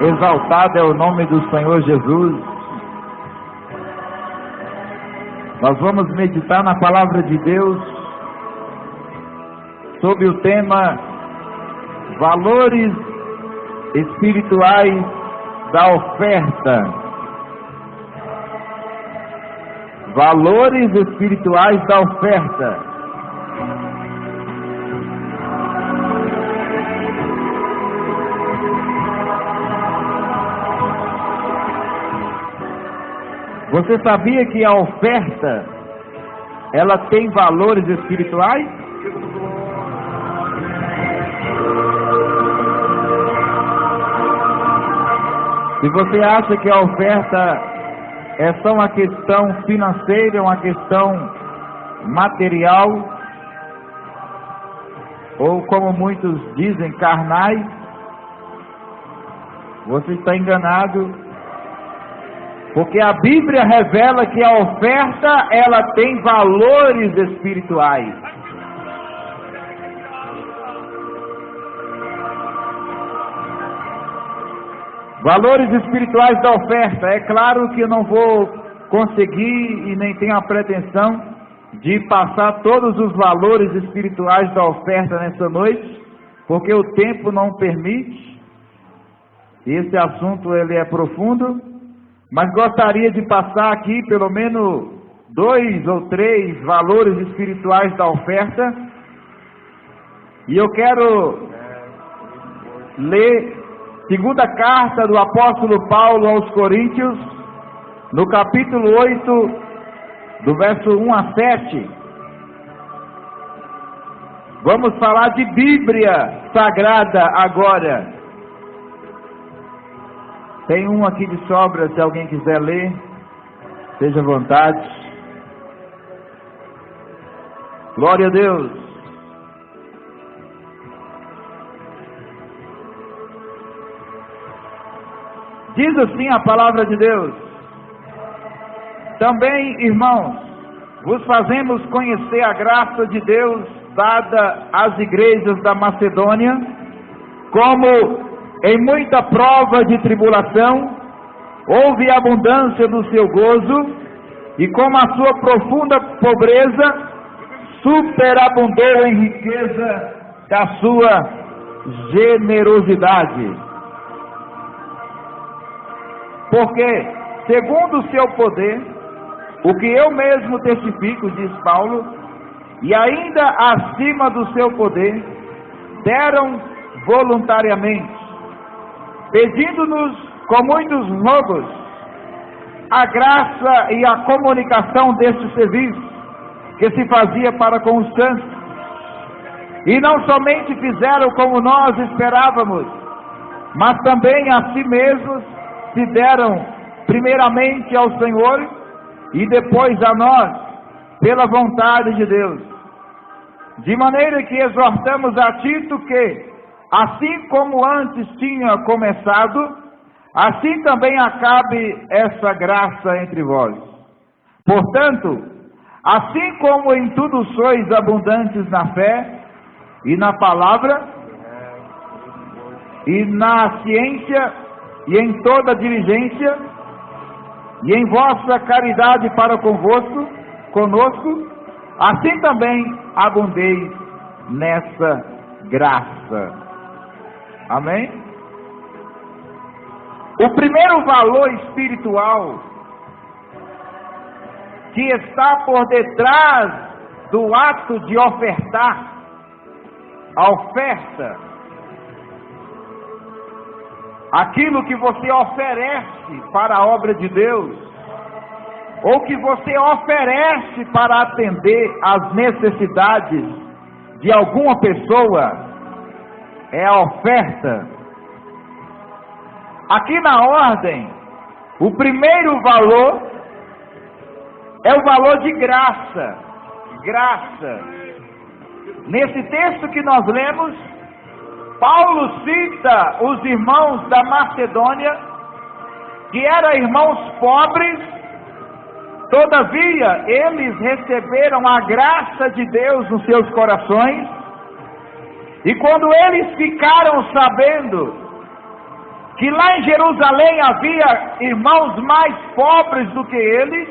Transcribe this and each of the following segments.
Exaltado é o nome do Senhor Jesus. Nós vamos meditar na palavra de Deus sobre o tema valores espirituais da oferta. Valores espirituais da oferta. Você sabia que a oferta, ela tem valores espirituais? Se você acha que a oferta é só uma questão financeira, uma questão material, ou como muitos dizem, carnais, você está enganado. Porque a Bíblia revela que a oferta, ela tem valores espirituais. Valores espirituais da oferta. É claro que eu não vou conseguir e nem tenho a pretensão de passar todos os valores espirituais da oferta nessa noite, porque o tempo não permite. Esse assunto ele é profundo. Mas gostaria de passar aqui pelo menos 2 ou 3 valores espirituais da oferta. E eu quero ler segunda carta do apóstolo Paulo aos Coríntios, no capítulo 8, do verso 1 a 7. Vamos falar de Bíblia Sagrada agora. Tem um aqui de sobra, se alguém quiser ler, seja à vontade. Glória a Deus. Diz assim a palavra de Deus: também, irmãos, vos fazemos conhecer a graça de Deus dada às igrejas da Macedônia, como em muita prova de tribulação, houve abundância do seu gozo, e como a sua profunda pobreza, superabundou em riqueza da sua generosidade. Porque, segundo o seu poder, o que eu mesmo testifico, diz Paulo, e ainda acima do seu poder, deram voluntariamente, pedindo-nos com muitos rogos a graça e a comunicação deste serviço que se fazia para com os santos. E não somente fizeram como nós esperávamos, mas também a si mesmos se deram primeiramente ao Senhor e depois a nós, pela vontade de Deus. De maneira que exortamos a Tito que, assim como antes tinha começado, assim também acabe essa graça entre vós. Portanto, assim como em tudo sois abundantes na fé, e na palavra, e na ciência, e em toda diligência, e em vossa caridade para conosco, assim também abundeis nessa graça. Amém? O primeiro valor espiritual que está por detrás do ato de ofertar, a oferta, aquilo que você oferece para a obra de Deus, ou que você oferece para atender às necessidades de alguma pessoa, é a oferta. Aqui na ordem, o primeiro valor é o valor de graça. Graça. Nesse texto que nós lemos, Paulo cita os irmãos da Macedônia, que eram irmãos pobres, todavia eles receberam a graça de Deus nos seus corações, e quando eles ficaram sabendo que lá em Jerusalém havia irmãos mais pobres do que eles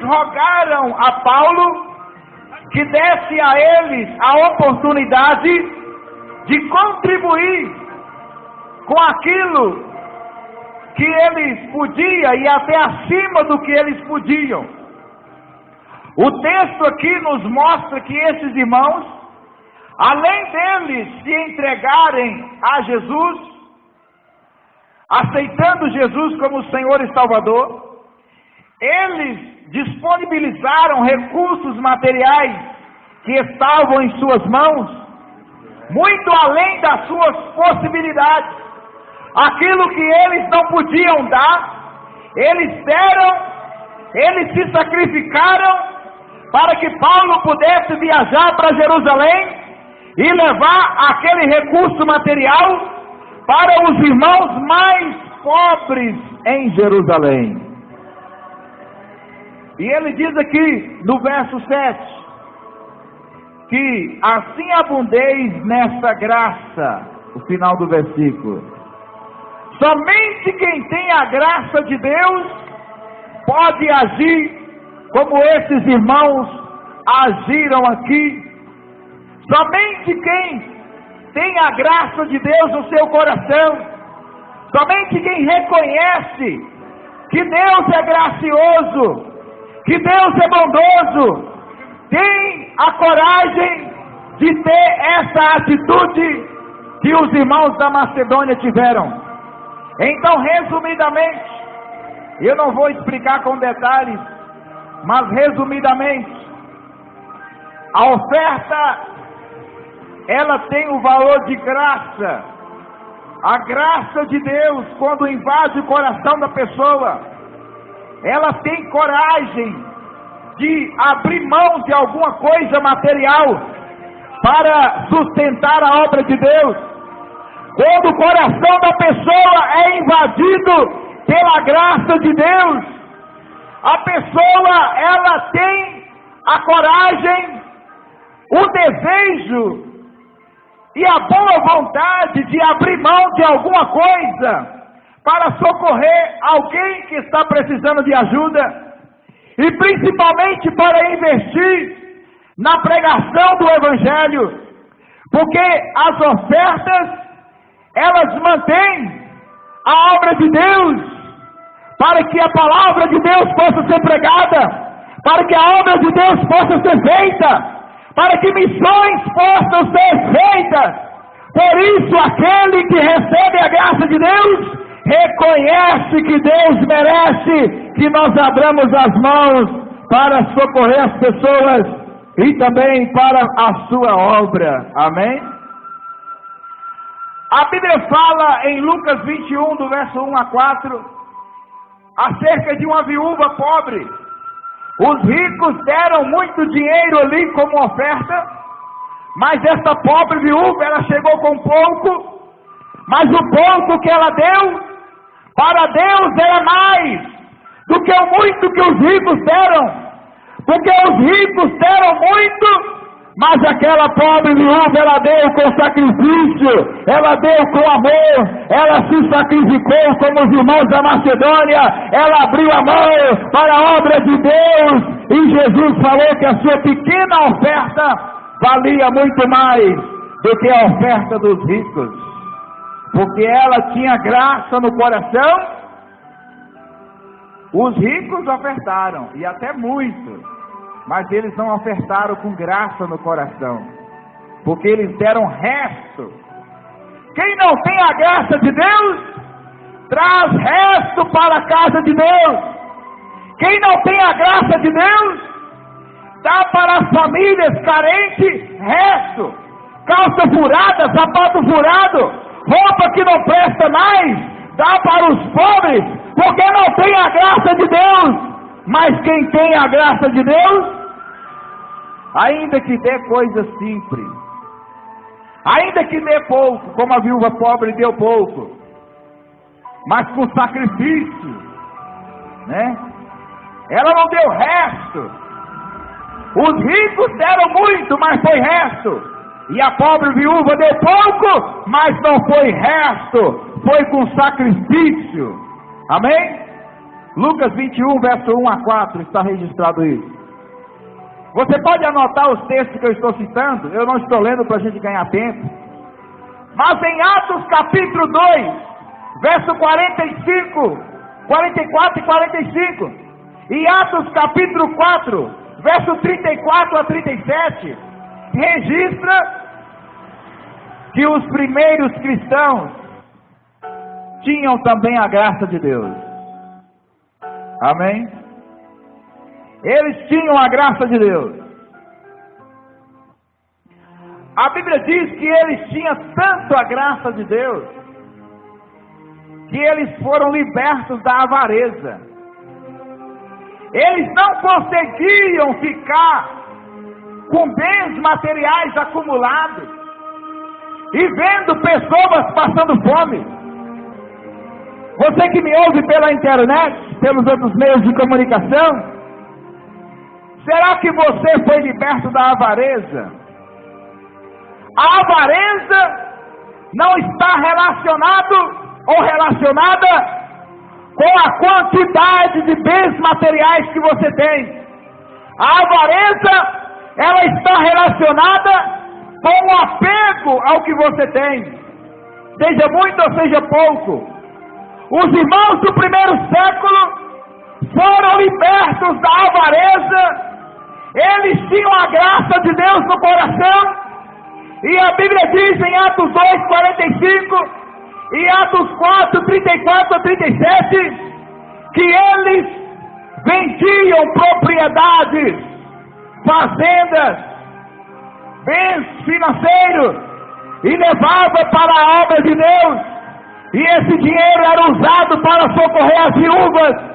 rogaram a Paulo que desse a eles a oportunidade de contribuir com aquilo que eles podiam e até acima do que eles podiam. O texto aqui nos mostra que esses irmãos, além deles se entregarem a Jesus, aceitando Jesus como Senhor e Salvador, eles disponibilizaram recursos materiais que estavam em suas mãos, muito além das suas possibilidades. Aquilo que eles não podiam dar, eles deram, eles se sacrificaram para que Paulo pudesse viajar para Jerusalém e levar aquele recurso material para os irmãos mais pobres em Jerusalém. E ele diz aqui no verso 7, que assim abundeis nessa graça, o final do versículo. Somente quem tem a graça de Deus pode agir como esses irmãos agiram aqui. Somente quem tem a graça de Deus no seu coração, somente quem reconhece que Deus é gracioso, que Deus é bondoso, tem a coragem de ter essa atitude que os irmãos da Macedônia tiveram. Então, resumidamente, eu não vou explicar com detalhes, mas resumidamente, a oferta, ela tem o valor de graça. A graça de Deus, quando invade o coração da pessoa, ela tem coragem de abrir mão de alguma coisa material para sustentar a obra de Deus. Quando o coração da pessoa é invadido pela graça de Deus, a pessoa, ela tem a coragem, o desejo e a boa vontade de abrir mão de alguma coisa para socorrer alguém que está precisando de ajuda, e principalmente para investir na pregação do Evangelho, porque as ofertas, elas mantêm a obra de Deus, para que a palavra de Deus possa ser pregada, para que a obra de Deus possa ser feita, para que missões possam ser feitas. Por isso, aquele que recebe a graça de Deus, reconhece que Deus merece que nós abramos as mãos para socorrer as pessoas e também para a sua obra. Amém? A Bíblia fala em Lucas 21, do verso 1 a 4, acerca de uma viúva pobre. Os ricos deram muito dinheiro ali como oferta, mas essa pobre viúva, ela chegou com pouco, mas o pouco que ela deu, para Deus era mais do que o muito que os ricos deram, porque os ricos deram muito, mas aquela pobre viúva, ela deu com sacrifício, ela deu com amor, ela se sacrificou como os irmãos da Macedônia, ela abriu a mão para a obra de Deus, e Jesus falou que a sua pequena oferta valia muito mais do que a oferta dos ricos, porque ela tinha graça no coração. Os ricos ofertaram, e até muito, mas eles não ofertaram com graça no coração, porque eles deram resto. Quem não tem a graça de Deus, traz resto para a casa de Deus. Quem não tem a graça de Deus, dá para as famílias carentes resto, calça furada, sapato furado, roupa que não presta mais, dá para os pobres, porque não tem a graça de Deus. Mas quem tem a graça de Deus, ainda que dê coisas simples, ainda que dê pouco, como a viúva pobre deu pouco, mas com sacrifício, né? Ela não deu resto. Os ricos deram muito, mas foi resto. E a pobre viúva deu pouco, mas não foi resto, foi com sacrifício. Amém? Lucas 21, verso 1 a 4, está registrado isso. Você pode anotar os textos que eu estou citando, eu não estou lendo para a gente ganhar tempo. Mas em Atos capítulo 2, verso 45, 44 e 45, e Atos capítulo 4, verso 34 a 37, registra que os primeiros cristãos tinham também a graça de Deus. Amém? Eles tinham a graça de Deus. A Bíblia diz que eles tinham tanto a graça de Deus, que eles foram libertos da avareza. Eles não conseguiam ficar com bens materiais acumulados e vendo pessoas passando fome. Você que me ouve pela internet, pelos outros meios de comunicação, será que você foi liberto da avareza? A avareza não está relacionado ou relacionada com a quantidade de bens materiais que você tem. A avareza, ela está relacionada com o apego ao que você tem, seja muito ou seja pouco. Os irmãos do primeiro século foram libertos da avareza, eles tinham a graça de Deus no coração, e a Bíblia diz em Atos 2, 45, e Atos 4, 34 a 37, que eles vendiam propriedades, fazendas, bens financeiros, e levavam para a obra de Deus, e esse dinheiro era usado para socorrer as viúvas,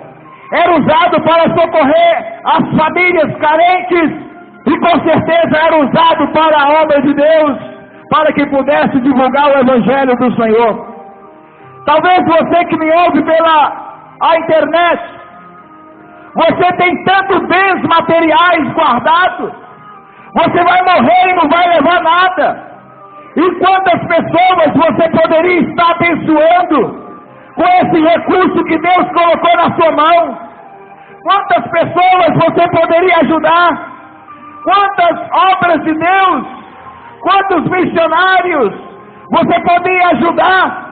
era usado para socorrer as famílias carentes, e com certeza era usado para a obra de Deus, para que pudesse divulgar o Evangelho do Senhor. Talvez você que me ouve pela internet, você tem tantos bens materiais guardados, você vai morrer e não vai levar nada. E quantas pessoas você poderia estar abençoando com esse recurso que Deus colocou na sua mão? Quantas pessoas você poderia ajudar? Quantas obras de Deus? Quantos missionários você poderia ajudar?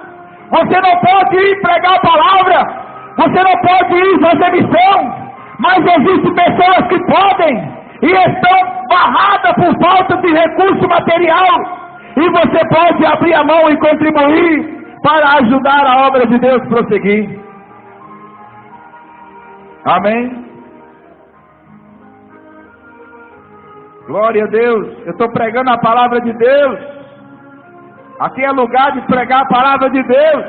Você não pode ir pregar a palavra, você não pode ir fazer missão, mas existem pessoas que podem e estão barradas por falta de recurso material, e você pode abrir a mão e contribuir para ajudar a obra de Deus prosseguir. Amém? Glória a Deus. Eu estou pregando a palavra de Deus. Aqui é lugar de pregar a palavra de Deus.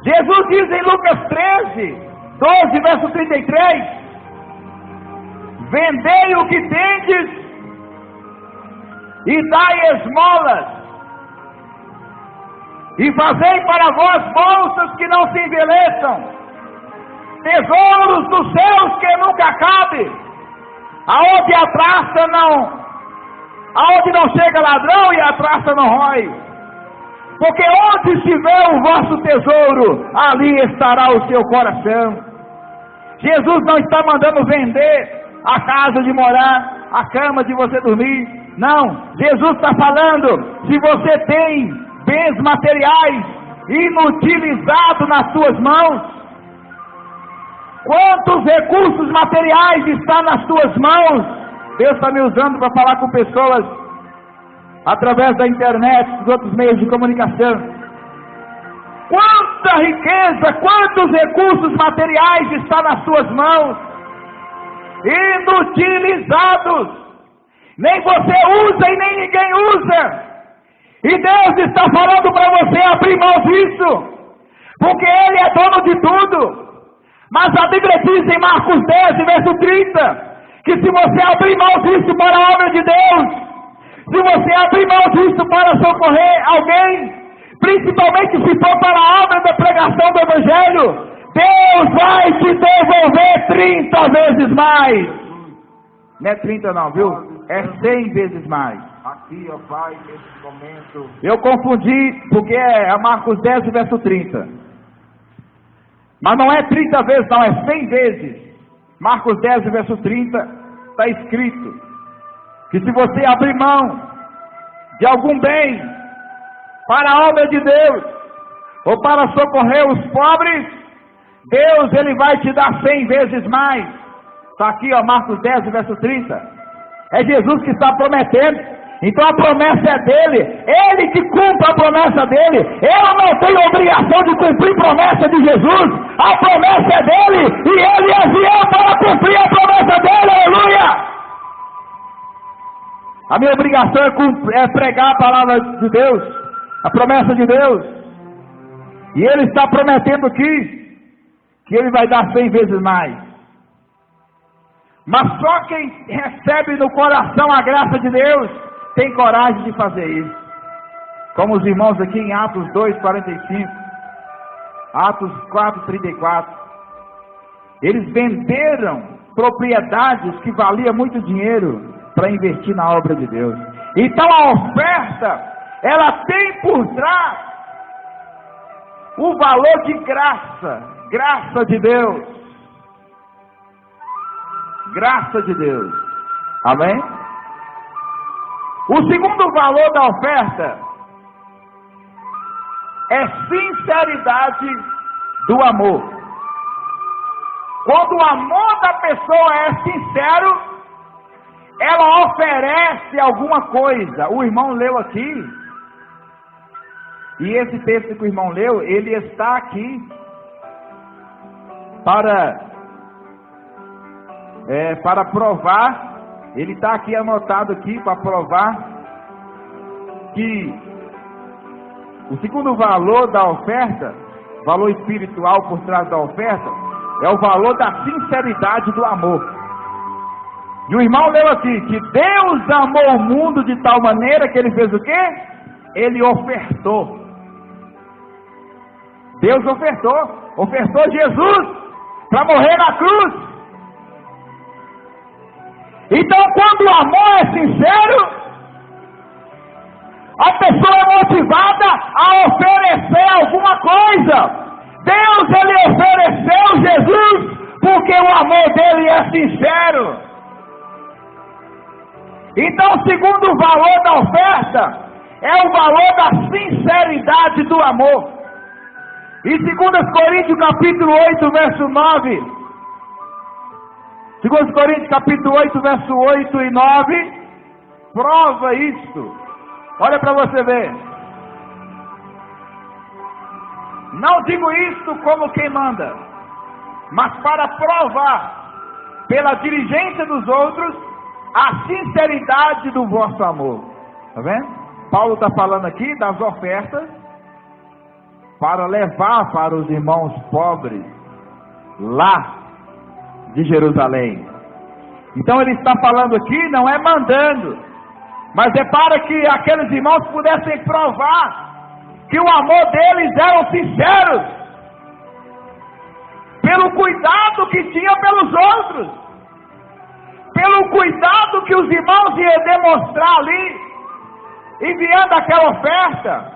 Jesus diz em Lucas 13, 12, verso 33, vendei o que tendes e dai esmolas, e fazei para vós bolsas que não se envelheçam, tesouros dos céus que nunca acabem, aonde a traça aonde não chega ladrão e a traça não rói, porque onde estiver o vosso tesouro, ali estará o seu coração. Jesus não está mandando vender a casa de morar, a cama de você dormir, não. Jesus está falando, se você tem bens materiais inutilizados nas suas mãos, quantos recursos materiais estão nas suas mãos? Deus está me usando para falar com pessoas através da internet, dos outros meios de comunicação. Quanta riqueza, quantos recursos materiais estão nas suas mãos, inutilizados, nem você usa e nem ninguém usa, e Deus está falando para você abrir mão disso, porque Ele é dono de tudo. Mas a Bíblia diz em Marcos 10, verso 30, que se você abrir mão disso para a obra de Deus, se você abrir mão disso para socorrer alguém, principalmente se for para a obra da pregação do Evangelho, Deus vai te devolver 30 vezes mais. Não é 30 não, viu? É 100 vezes mais. Aqui, ó Pai, nesse momento, Eu confundi, porque é Marcos 10, verso 30. Mas não é 30 vezes, não, é 100 vezes. Marcos 10, verso 30, está escrito que se você abrir mão de algum bem para a obra de Deus, ou para socorrer os pobres, Deus, Ele vai te dar 100 vezes mais. Está aqui, ó, Marcos 10, verso 30. É Jesus que está prometendo. Então a promessa é dele, ele que cumpre a promessa dele. Eu não tenho obrigação de cumprir a promessa de Jesus, a promessa é dele, e ele enviou para cumprir a promessa dele, aleluia! A minha obrigação é pregar a palavra de Deus, a promessa de Deus, e ele está prometendo aqui, que ele vai dar 100 vezes mais. Mas só quem recebe no coração a graça de Deus, tem coragem de fazer isso. Como os irmãos aqui em Atos 2:45, Atos 4:34. Eles venderam propriedades que valiam muito dinheiro para investir na obra de Deus. Então a oferta, ela tem por trás o valor de graça, graça de Deus. Graça de Deus. Amém? O segundo valor da oferta é sinceridade do amor. Quando o amor da pessoa é sincero, ela oferece alguma coisa. O irmão leu aqui, e esse texto que o irmão leu, ele está aqui para provar. Ele está aqui anotado aqui para provar que o segundo valor da oferta, valor espiritual por trás da oferta, é o valor da sinceridade do amor. E o irmão leu aqui que Deus amou o mundo de tal maneira que ele fez o quê? Ele ofertou. Deus ofertou Jesus para morrer na cruz. Então, quando o amor é sincero, a pessoa é motivada a oferecer alguma coisa. Deus, Ele ofereceu Jesus porque o amor dele é sincero. Então, o segundo valor da oferta é o valor da sinceridade do amor. Em 2 Coríntios capítulo 8, verso 9... 2 Coríntios capítulo 8, verso 8 e 9, prova isto. Olha para você ver. Não digo isto como quem manda, mas para provar, pela diligência dos outros, a sinceridade do vosso amor. Está vendo? Paulo está falando aqui das ofertas, para levar para os irmãos pobres, lá de Jerusalém. Então ele está falando aqui, não é mandando, mas é para que aqueles irmãos pudessem provar que o amor deles era sincero, pelo cuidado que tinha pelos outros, pelo cuidado que os irmãos iam demonstrar ali, enviando aquela oferta.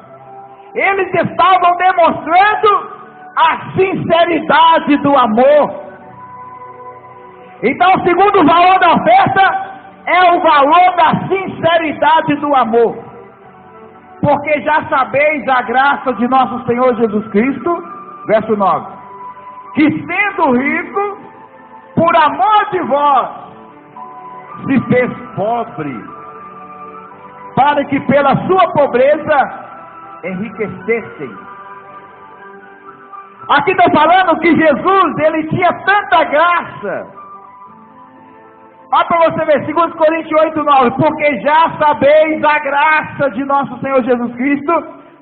Eles estavam demonstrando a sinceridade do amor. Então, o segundo valor da oferta é o valor da sinceridade do amor. Porque já sabeis a graça de nosso Senhor Jesus Cristo, verso 9, que sendo rico, por amor de vós, se fez pobre, para que pela sua pobreza enriquecessem. Aqui está falando que Jesus, ele tinha tanta graça. Olha para você ver, 2 Coríntios 8, 9, porque já sabeis a graça de nosso Senhor Jesus Cristo,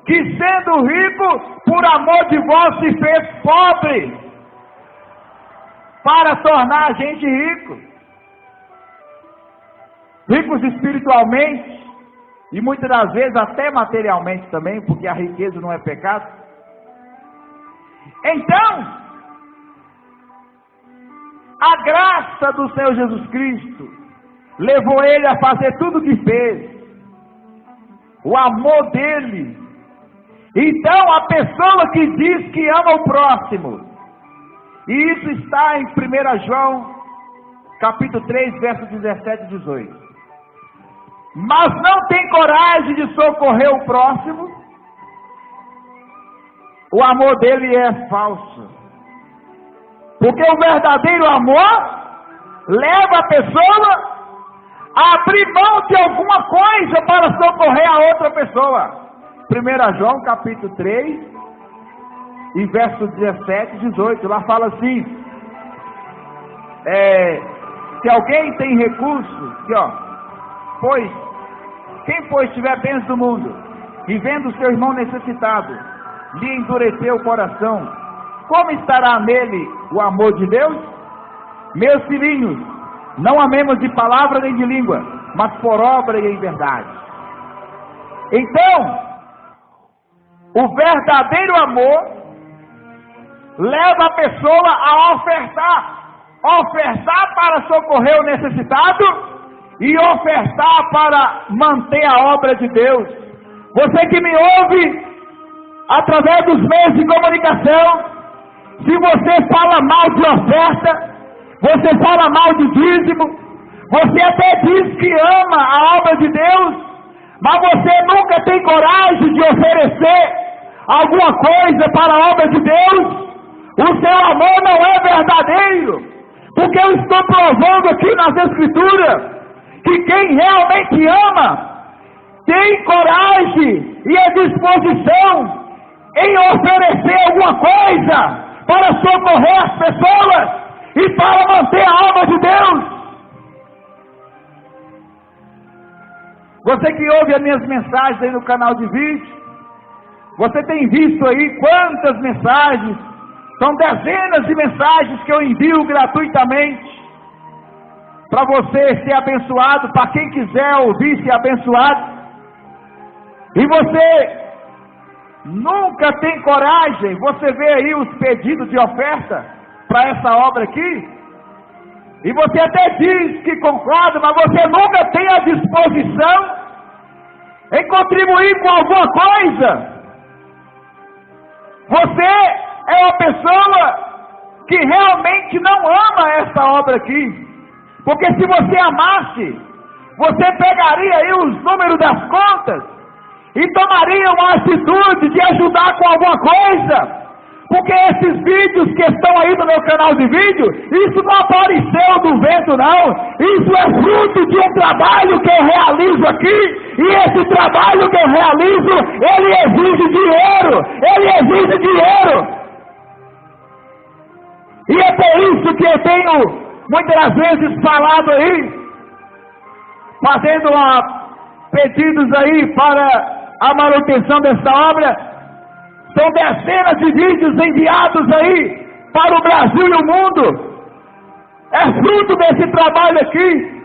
que sendo rico, por amor de vós se fez pobre, para tornar a gente rico. ricos espiritualmente, e muitas das vezes até materialmente também, porque a riqueza não é pecado. Então, a graça do Senhor Jesus Cristo levou ele a fazer tudo o que fez, o amor dele. Então, a pessoa que diz que ama o próximo, e isso está em 1 João, capítulo 3, versos 17 e 18. Mas não tem coragem de socorrer o próximo, o amor dele é falso. Porque o verdadeiro amor leva a pessoa a abrir mão de alguma coisa para socorrer a outra pessoa. 1 João capítulo 3 e versos 17 e 18, lá fala assim, se alguém tem recurso, aqui ó, quem tiver bens do mundo, e vendo o seu irmão necessitado, lhe endureceu o coração, como estará nele o amor de Deus? Meus filhinhos, não amemos de palavra nem de língua, mas por obra e em verdade. Então, o verdadeiro amor leva a pessoa a ofertar para socorrer o necessitado e ofertar para manter a obra de Deus. Você que me ouve através dos meios de comunicação, se você fala mal de oferta, você fala mal de dízimo, você até diz que ama a obra de Deus, mas você nunca tem coragem de oferecer alguma coisa para a obra de Deus, o seu amor não é verdadeiro, porque eu estou provando aqui nas Escrituras que quem realmente ama tem coragem e a disposição em oferecer alguma coisa para socorrer as pessoas e para manter a obra de Deus. Você que ouve as minhas mensagens aí no canal de vídeo, você tem visto aí quantas mensagens, são dezenas de mensagens que eu envio gratuitamente para você ser abençoado, para quem quiser ouvir ser abençoado. E você nunca tem coragem, você vê aí os pedidos de oferta para essa obra aqui, e você até diz que concorda, mas você nunca tem a disposição em contribuir com alguma coisa. Você é uma pessoa que realmente não ama essa obra aqui, porque se você amasse, você pegaria aí os números das contas e tomaria uma atitude de ajudar com alguma coisa, porque esses vídeos que estão aí no meu canal de vídeo, isso não apareceu do vento não, isso é fruto de um trabalho que eu realizo aqui, e esse trabalho que eu realizo, ele exige dinheiro, e é por isso que eu tenho muitas vezes falado aí, fazendo pedidos aí para a manutenção dessa obra. São dezenas de vídeos enviados aí para o Brasil e o mundo. É fruto desse trabalho aqui.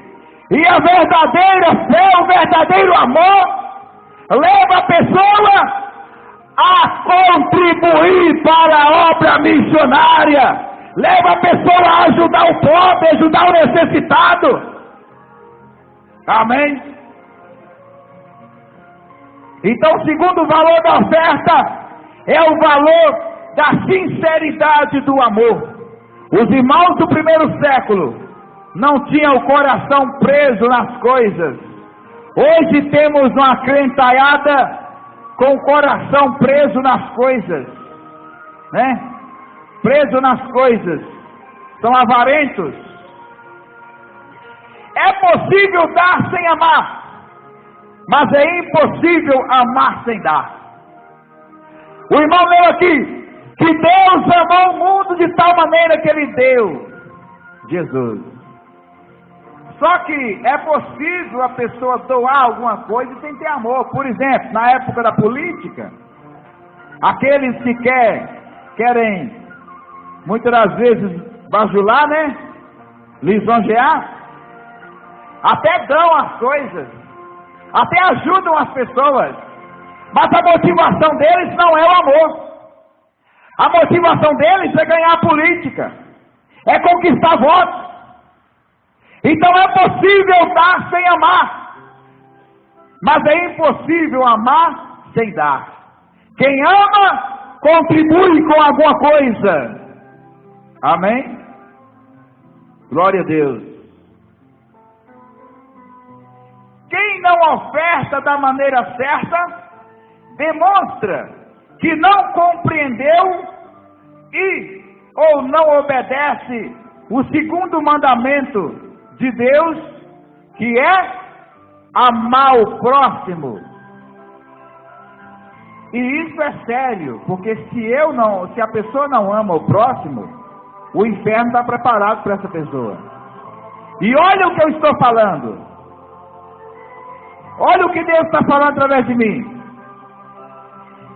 E a verdadeira fé, o verdadeiro amor, leva a pessoa a contribuir para a obra missionária. Leva a pessoa a ajudar o pobre, ajudar o necessitado. Amém? Então, o segundo valor da oferta é o valor da sinceridade do amor. Os irmãos do primeiro século não tinham o coração preso nas coisas. Hoje temos uma crentalhada com o coração preso nas coisas, né? Preso nas coisas, são avarentos. É possível dar sem amar, mas é impossível amar sem dar. O irmão leu aqui, que Deus amou o mundo de tal maneira que Ele deu Jesus. Só que é possível a pessoa doar alguma coisa sem ter amor. Por exemplo, na época da política, aqueles que querem muitas das vezes bajular, né? Lisonjear. até dão as coisas, até ajudam as pessoas, mas a motivação deles não é o amor. A motivação deles é ganhar política, é conquistar votos. Então é possível dar sem amar, mas é impossível amar sem dar. Quem ama, contribui com alguma coisa. Amém? Glória a Deus. Quem não oferta da maneira certa, demonstra que não compreendeu e ou não obedece o segundo mandamento de Deus, que é amar o próximo. E isso é sério, porque se a pessoa não ama o próximo, o inferno está preparado para essa pessoa. E olha o que eu estou falando. Olha o que Deus está falando através de mim.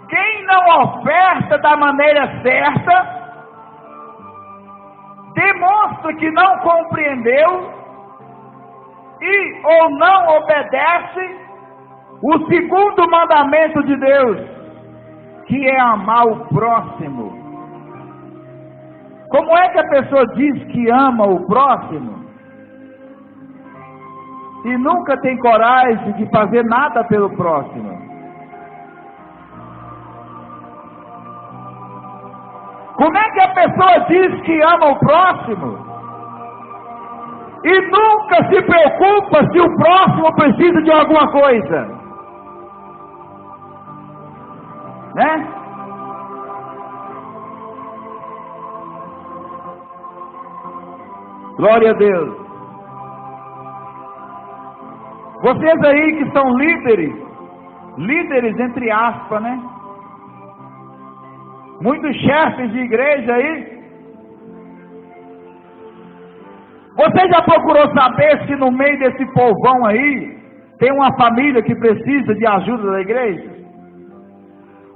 Quem não oferta da maneira certa, demonstra que não compreendeu e ou não obedece o segundo mandamento de Deus, que é amar o próximo. Como é que a pessoa diz que ama o próximo e nunca tem coragem de fazer nada pelo próximo? Como é que a pessoa diz que ama o próximo e nunca se preocupa se o próximo precisa de alguma coisa? Né? Glória a Deus. Vocês aí que são líderes entre aspas, né? Muitos chefes de igreja aí. Você já procurou saber se no meio desse povão aí tem uma família que precisa de ajuda da igreja?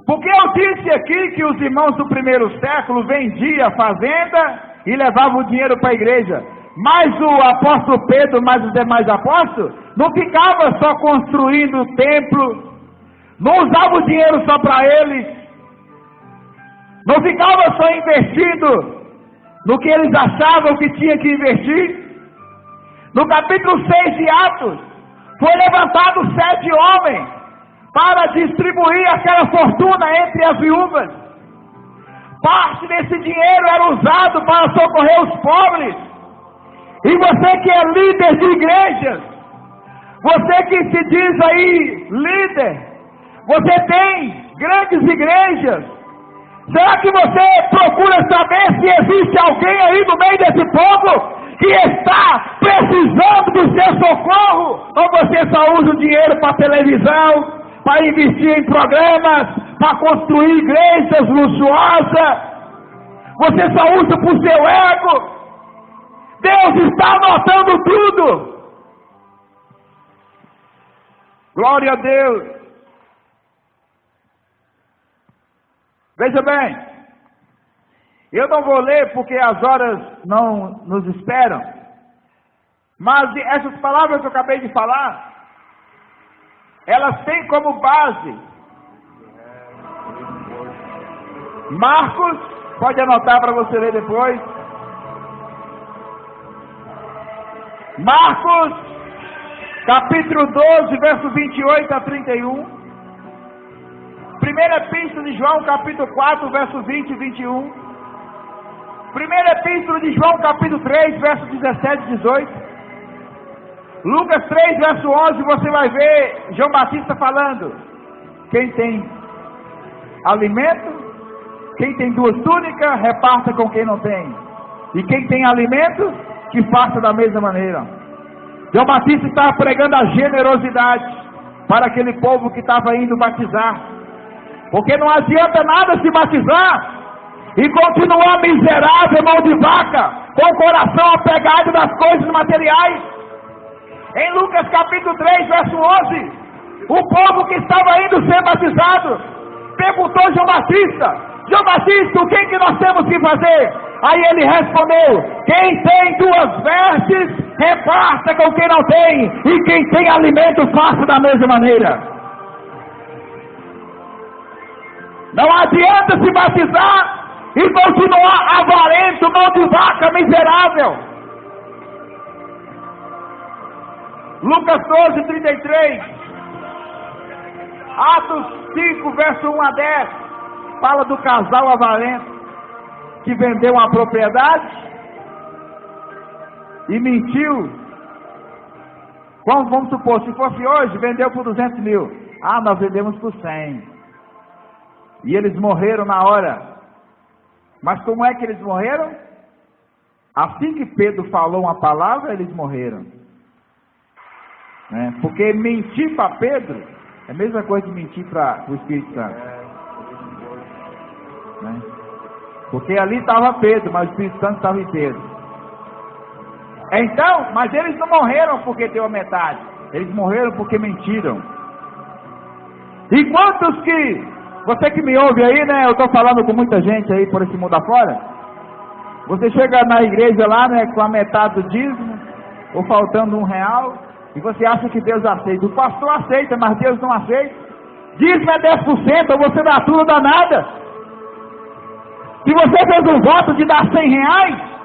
Porque eu disse aqui que os irmãos do primeiro século vendiam a fazenda e levavam o dinheiro para a igreja. Mas o apóstolo Pedro, mais os demais apóstolos, não ficava só construindo o templo, não usava o dinheiro só para eles, não ficava só investindo no que eles achavam que tinha que investir. No capítulo 6 de Atos, foi levantado 7 homens para distribuir aquela fortuna entre as viúvas. Parte desse dinheiro era usado para socorrer os pobres. E você que é líder de igrejas, você que se diz aí líder, você tem grandes igrejas, será que você procura saber se existe alguém aí no meio desse povo que está precisando do seu socorro? Ou você só usa o dinheiro para televisão, para investir em programas, para construir igrejas luxuosas? Você só usa para o seu ego? Deus está anotando tudo. Glória a Deus. Veja bem, eu não vou ler porque as horas não nos esperam, mas essas palavras que eu acabei de falar, elas têm como base Marcos, pode anotar para você ler depois. Marcos, capítulo 12, verso 28 a 31. Primeira epístola de João, capítulo 4, verso 20 e 21. Primeira epístola de João, capítulo 3, verso 17 e 18. Lucas 3, verso 11, você vai ver João Batista falando: quem tem alimento, quem tem 2 túnicas, reparta com quem não tem. E quem tem alimento, que faça da mesma maneira. João Batista estava pregando a generosidade para aquele povo que estava indo batizar. Porque não adianta nada se batizar e continuar miserável, mão de vaca, com o coração apegado das coisas materiais. Em Lucas capítulo 3, verso 11, o povo que estava indo ser batizado perguntou a João Batista: João Batista, o que nós temos que fazer? Aí ele respondeu: quem tem 2 vestes, reparte faça com quem não tem, e quem tem alimento, faça da mesma maneira. Não adianta se batizar e continuar avarento, mão de vaca, miserável. Lucas 12, 33. Atos 5, verso 1 a 10. Fala do casal avarento que vendeu uma propriedade e mentiu. Vamos supor, se fosse hoje, vendeu por 200 mil. Ah, nós vendemos por 100. E eles morreram na hora. Mas como é que eles morreram? Assim que Pedro falou uma palavra, eles morreram. Porque mentir para Pedro é a mesma coisa que mentir para o Espírito Santo. Porque ali estava Pedro, mas o Espírito Santo estava em Pedro. Então, mas eles não morreram porque deu a metade. Eles morreram porque mentiram. E quantos que... Você que me ouve aí, né? Eu estou falando com muita gente aí por esse mundo afora. Você chega na igreja lá, né? Com a metade do dízimo, ou faltando R$1, e você acha que Deus aceita. O pastor aceita, mas Deus não aceita. Dízimo é 10%, ou você dá tudo ou dá nada. Se você fez um voto de dar R$100,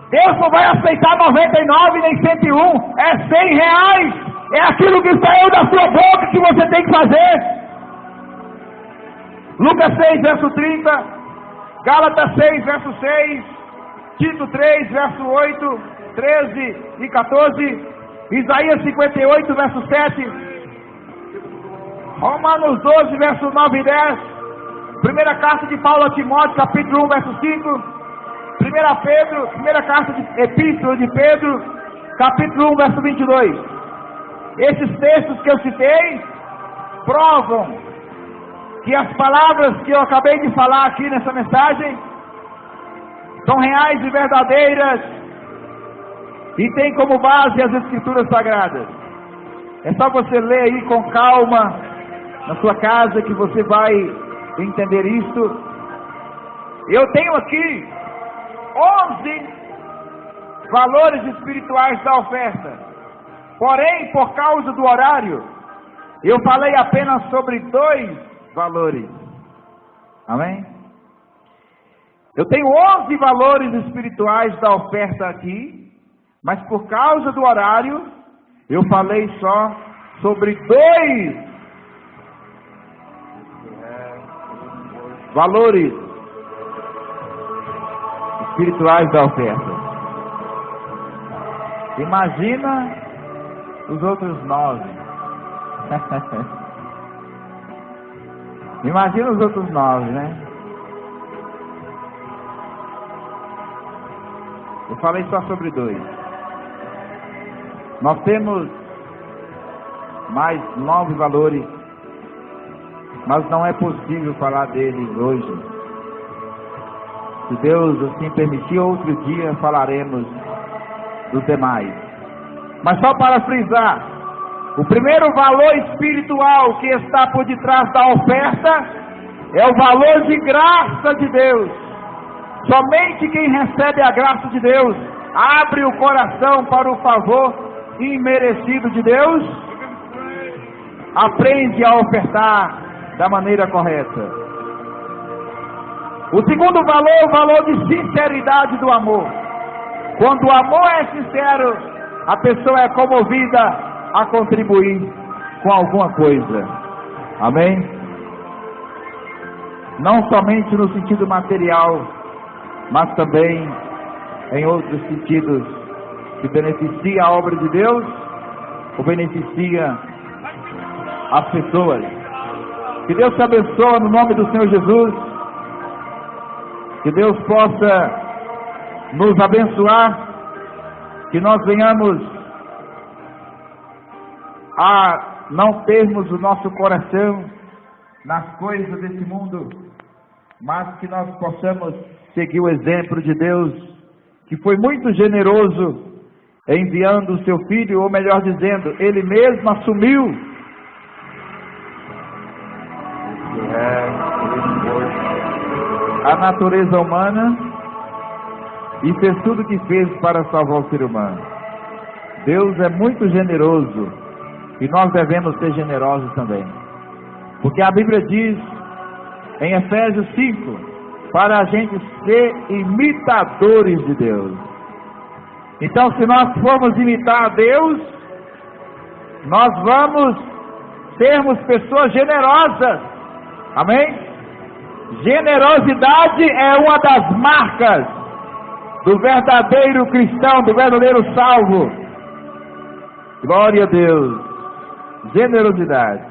Deus não vai aceitar 99 nem 101. É R$100. É aquilo que saiu da sua boca que você tem que fazer. Lucas 6, verso 30, Gálatas 6, verso 6, Tito 3, verso 8, 13 e 14, Isaías 58, verso 7, Romanos 12, verso 9 e 10, primeira carta de Paulo a Timóteo, capítulo 1, verso 5, primeira carta de Epístola de Pedro, capítulo 1, verso 22. Esses textos que eu citei provam que as palavras que eu acabei de falar aqui nessa mensagem são reais e verdadeiras e tem como base as Escrituras Sagradas. É só você ler aí com calma na sua casa que você vai entender isso. Eu tenho aqui 11 valores espirituais da oferta, porém, por causa do horário, eu falei apenas sobre 2 valores. Amém? Eu tenho 11 valores espirituais da oferta aqui, mas por causa do horário, eu falei só sobre 2 valores espirituais da oferta. Imagina os outros 9. Imagina os outros 9, né? Eu falei só sobre 2. Nós temos mais 9 valores, mas não é possível falar deles hoje. Se Deus assim permitir, outro dia falaremos dos demais. Mas só para frisar, o primeiro valor espiritual que está por detrás da oferta é o valor de graça de Deus. Somente quem recebe a graça de Deus, abre o coração para o favor imerecido de Deus, aprende a ofertar da maneira correta. O segundo valor é o valor de sinceridade do amor. Quando o amor é sincero, a pessoa é comovida a contribuir com alguma coisa. Amém? Não somente no sentido material, mas também em outros sentidos que beneficia a obra de Deus ou beneficia as pessoas. Que Deus te abençoe no nome do Senhor Jesus. Que Deus possa nos abençoar, que nós venhamos a não termos o nosso coração nas coisas desse mundo, mas que nós possamos seguir o exemplo de Deus, que foi muito generoso enviando o seu Filho, ou melhor dizendo, Ele mesmo assumiu a natureza humana e fez tudo o que fez para salvar o ser humano. Deus é muito generoso e nós devemos ser generosos também. Porque a Bíblia diz em Efésios 5, para a gente ser imitadores de Deus. Então, se nós formos imitar a Deus, nós vamos sermos pessoas generosas. Amém? Generosidade é uma das marcas do verdadeiro cristão, do verdadeiro salvo. Glória a Deus. Generosidade.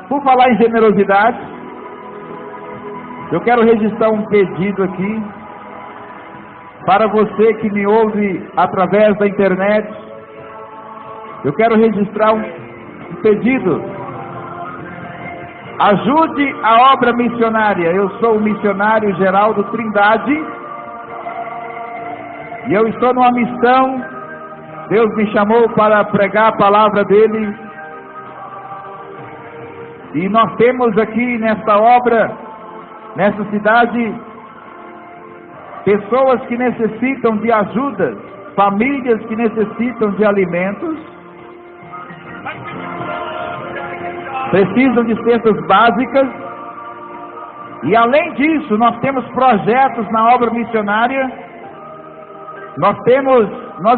Por falar em generosidade, eu quero registrar um pedido aqui para você que me ouve através da internet. Eu quero registrar um pedido. Ajude a obra missionária. Eu sou o missionário Geraldo Trindade e eu estou numa missão. Deus me chamou para pregar a palavra dele. E nós temos aqui nesta obra, nessa cidade, pessoas que necessitam de ajuda, famílias que necessitam de alimentos, precisam de cestas básicas. E além disso, nós temos projetos na obra missionária. Nós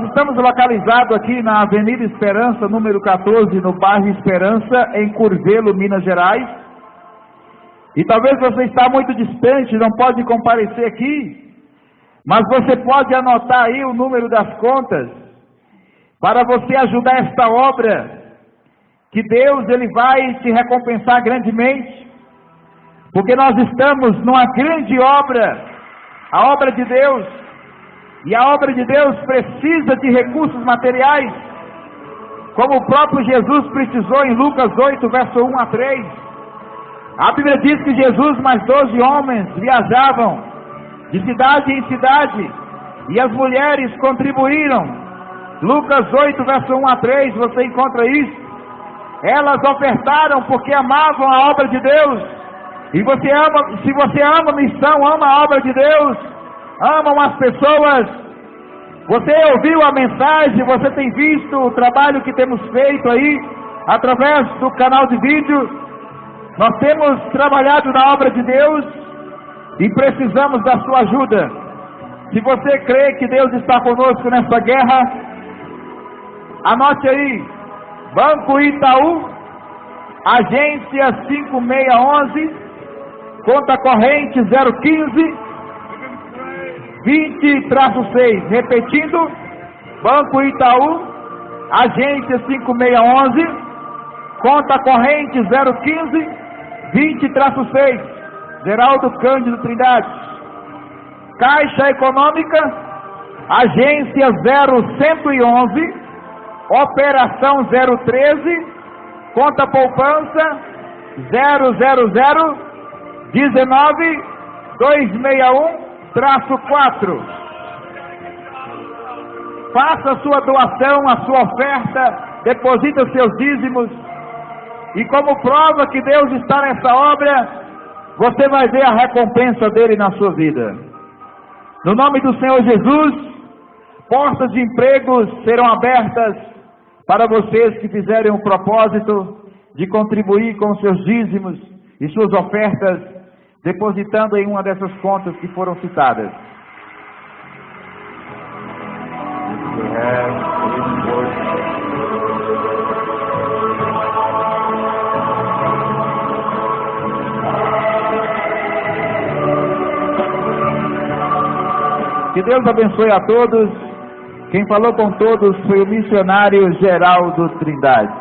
estamos localizados aqui na Avenida Esperança, número 14, no bairro Esperança, em Curvelo, Minas Gerais. E talvez você está muito distante, não pode comparecer aqui, mas você pode anotar aí o número das contas, para você ajudar esta obra, que Deus ele vai te recompensar grandemente, porque nós estamos numa grande obra, a obra de Deus. E a obra de Deus precisa de recursos materiais, como o próprio Jesus precisou em Lucas 8, verso 1 a 3. A Bíblia diz que Jesus mais 12 homens viajavam de cidade em cidade, e as mulheres contribuíram. Lucas 8, verso 1 a 3, você encontra isso. Elas ofertaram porque amavam a obra de Deus. E se você ama a missão, ama a obra de Deus, amam as pessoas, você ouviu a mensagem, você tem visto o trabalho que temos feito aí, através do canal de vídeo. Nós temos trabalhado na obra de Deus e precisamos da sua ajuda. Se você crê que Deus está conosco nessa guerra, anote aí: Banco Itaú, agência 5611, conta corrente 015 20-6, repetindo, Banco Itaú, agência 5611, conta corrente 015 20-6, Geraldo Cândido Trindade. Caixa Econômica, agência 0111, operação 013, conta poupança 00019-261-4. Faça a sua doação, a sua oferta, deposita os seus dízimos, e como prova que Deus está nessa obra, você vai ver a recompensa dele na sua vida. No nome do Senhor Jesus, portas de empregos serão abertas para vocês que fizerem o propósito de contribuir com seus dízimos e suas ofertas, depositando em uma dessas contas que foram citadas. Que Deus abençoe a todos. Quem falou com todos foi o missionário Geraldo Trindade.